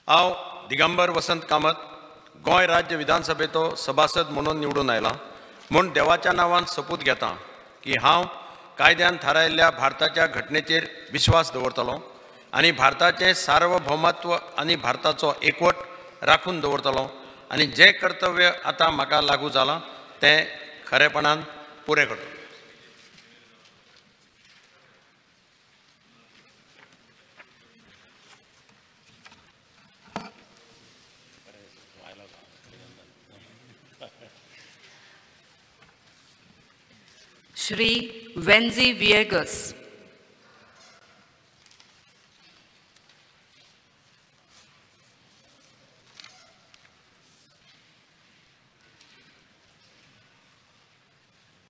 हांव दिगंबर वसंत कामत गोंय राज्य विधानसभेचो सभासद म्हणून निवडून आयला म्हूण देवाच्या नांवान सपूत घेता की हांव कायद्यान थारायल्ल्या भारताच्या घटनेचेर विश्वास दवरतलों आनी भारताचें सार्वभौमत्व आनी भारताचो एकवट राखून दवरतलों आनी जें कर्तव्य आतां म्हाका लागू जालां तें खरेपणान पुरे करतलों. Shri Wenzi Viegas.